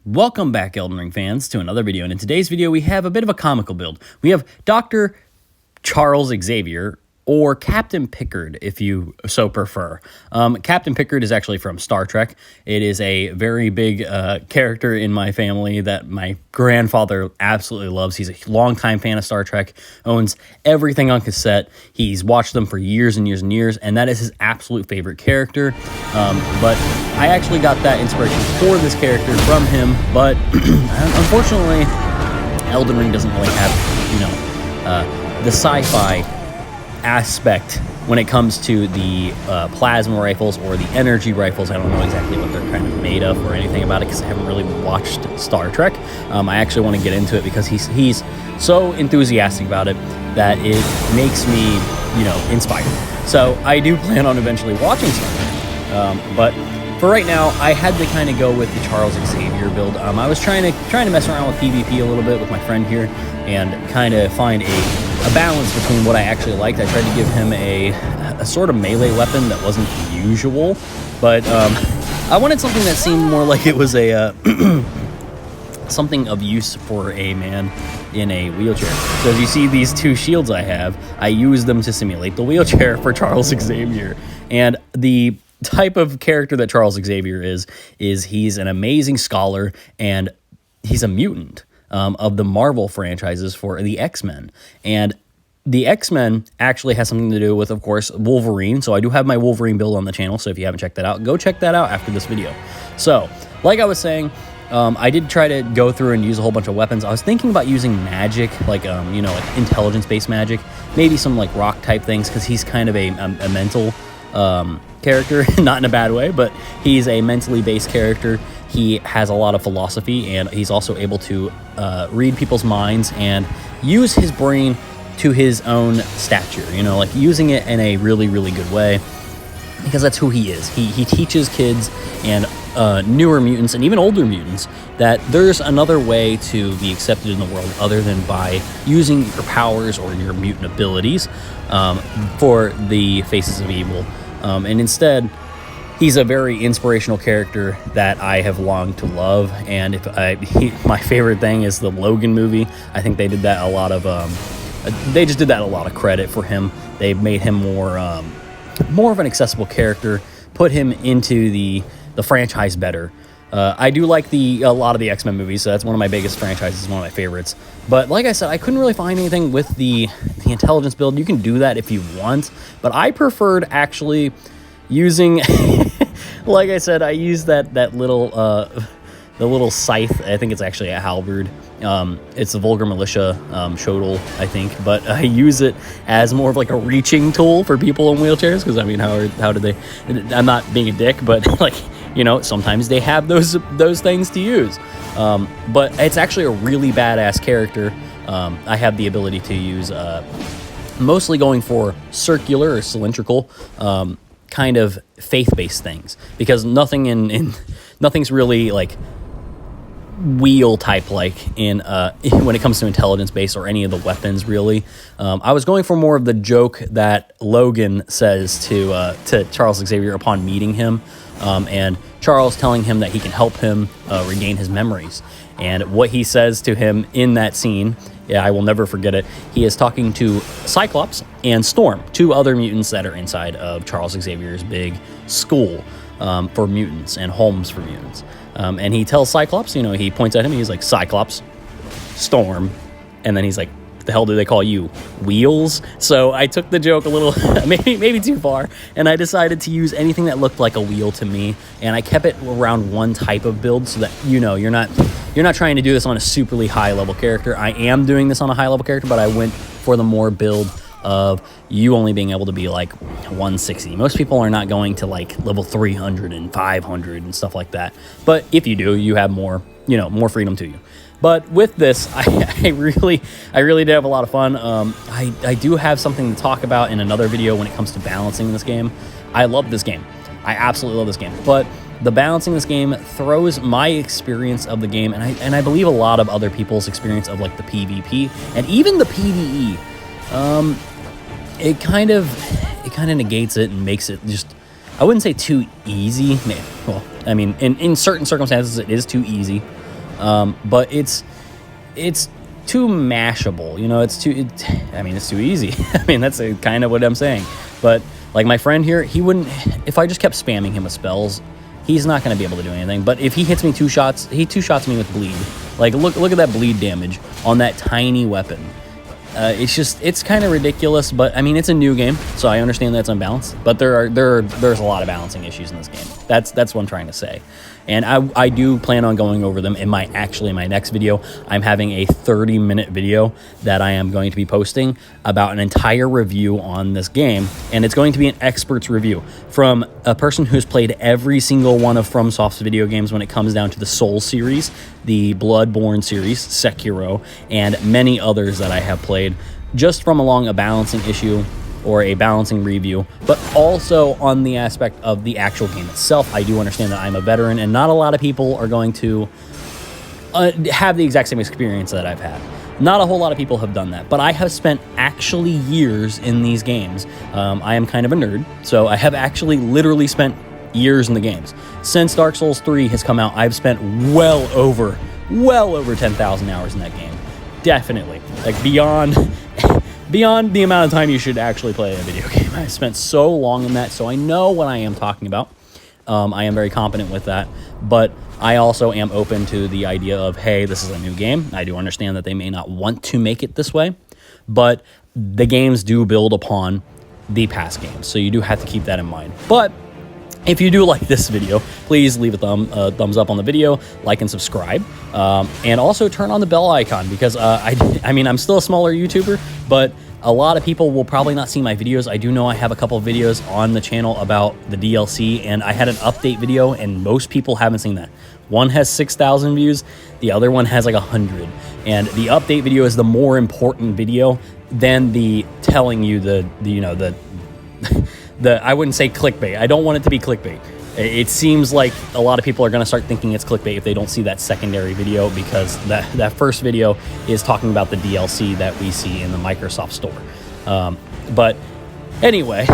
Welcome back, Elden Ring fans, to another video, and in today's video we have a bit of a comical build. We have Dr. Charles Xavier, or Captain Pickard, if you so prefer. Captain Pickard is actually from Star Trek. It is a very big character in my family that my grandfather absolutely loves. He's a longtime fan of Star Trek, owns everything on cassette. He's watched them for years and years and years, and that is his absolute favorite character. But I actually got that inspiration for this character from him, but unfortunately, Elden Ring doesn't really have, the sci-fi aspect when it comes to the plasma rifles or the energy rifles. I don't know exactly what they're kind of made of or anything about it because I haven't really watched Star Trek. I actually want to get into it because he's so enthusiastic about it that it makes me, inspired. So I do plan on eventually watching Star Trek. But for right now, I had to kind of go with the Charles Xavier build. I was trying to mess around with PvP a little bit with my friend here and kind of find a balance between what I actually liked. I tried to give him a sort of melee weapon that wasn't usual, but I wanted something that seemed more like it was a something of use for a man in a wheelchair. So as you see these two shields I have, I use them to simulate the wheelchair for Charles Xavier. And the type of character that Charles Xavier is he's an amazing scholar, and he's a mutant of the Marvel franchises for the X-Men. And the X-Men actually has something to do with, of course, Wolverine. So I do have my Wolverine build on the channel, so if you haven't checked that out, go check that out after this video. So, like I was saying, I did try to go through and use a whole bunch of weapons. I was thinking about using magic, like intelligence-based magic, maybe some like rock type things, because he's kind of a mental character, not in a bad way, but he's a mentally based character. He has a lot of philosophy, and he's also able to read people's minds and use his brain to his own stature, like using it in a really, really good way, because that's who he is. He teaches kids and newer mutants and even older mutants that there's another way to be accepted in the world other than by using your powers or your mutant abilities for the faces of evil. And instead, he's a very inspirational character that I have longed to love. And my favorite thing is the Logan movie. I think they did that a lot of they just did that a lot of credit for him. They made him more of an accessible character, put him into the franchise better. I do like a lot of the X-Men movies, so that's one of my biggest franchises, one of my favorites. But like I said, I couldn't really find anything with the intelligence build. You can do that if you want, but I preferred actually using, like I said, I used that little the little scythe. I think it's actually a halberd. It's a Vulgar Militia Shodel, I think, but I use it as more of like a reaching tool for people in wheelchairs, because I mean, how do they? I'm not being a dick, but like, sometimes they have those things to use. But it's actually a really badass character. I have the ability to use mostly going for circular or cylindrical kind of faith-based things, because nothing's really like wheel type like in when it comes to intelligence based or any of the weapons really. I was going for more of the joke that Logan says to Charles Xavier upon meeting him, and Charles telling him that he can help him regain his memories. And what he says to him in that scene, I will never forget it. He is talking to Cyclops and Storm, two other mutants that are inside of Charles Xavier's big school for mutants and homes for mutants. And he tells Cyclops, he points at him, he's like, Cyclops, Storm, and then he's like, the hell do they call you? Wheels? So I took the joke a little, maybe too far, and I decided to use anything that looked like a wheel to me, and I kept it around one type of build so that, you're not trying to do this on a superly high level character. I am doing this on a high level character, but I went for the more build of you only being able to be like 160. Most people are not going to like level 300 and 500 and stuff like that. But if you do, you have more, more freedom to you. But with this, I really did have a lot of fun. I do have something to talk about in another video when it comes to balancing this game. I love this game. I absolutely love this game. But the balancing this game throws my experience of the game, and I believe a lot of other people's experience of like the PvP and even the PvE. It kind of negates it and makes it just, I wouldn't say too easy. Well, I mean, in certain circumstances, it is too easy. But it's too mashable, you know. It's too easy. I mean, that's kind of what I'm saying. But like my friend here, he wouldn't, if I just kept spamming him with spells, he's not going to be able to do anything. But if he hits me 2 shots, he 2-shots me with bleed. Like look at that bleed damage on that tiny weapon. It's kind of ridiculous, but I mean, it's a new game, so I understand that's unbalanced. But there's a lot of balancing issues in this game. That's what I'm trying to say, and I do plan on going over them in my next video. I'm having a 30-minute video that I am going to be posting about an entire review on this game, and it's going to be an expert's review from a person who's played every single one of FromSoft's video games when it comes down to the Souls series, the Bloodborne series, Sekiro, and many others that I have played, just from along a balancing issue or a balancing review, but also on the aspect of the actual game itself. I do understand that I'm a veteran, and not a lot of people are going to have the exact same experience that I've had. Not a whole lot of people have done that, but I have spent actually years in these games. I am kind of a nerd, so I have actually literally spent years in the games. Since Dark Souls 3 has come out, I've spent well over 10,000 hours in that game. Definitely. Like beyond the amount of time you should actually play a video game. I spent so long in that, so I know what I am talking about. I am very competent with that, but I also am open to the idea of, hey, this is a new game. I do understand that they may not want to make it this way, but the games do build upon the past games, so you do have to keep that in mind. But if you do like this video, please leave a thumbs up on the video, like and subscribe, and also turn on the bell icon, because I mean, I'm still a smaller YouTuber, but a lot of people will probably not see my videos. I do know I have a couple of videos on the channel about the DLC, and I had an update video, and most people haven't seen that. One has 6,000 views, the other one has like 100, and the update video is the more important video than the telling you the I wouldn't say clickbait. I don't want it to be clickbait. It seems like a lot of people are going to start thinking it's clickbait if they don't see that secondary video, because that first video is talking about the DLC that we see in the Microsoft Store. But anyway,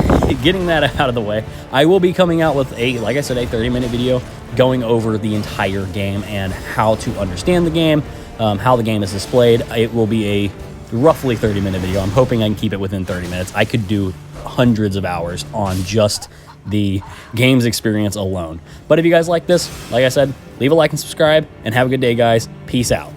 getting that out of the way, I will be coming out with like I said, a 30-minute video going over the entire game and how to understand the game, how the game is displayed. It will be a roughly 30-minute video. I'm hoping I can keep it within 30 minutes. I could do hundreds of hours on just the game's experience alone. But if you guys like this, like I said, leave a like and subscribe, and have a good day, guys. Peace out.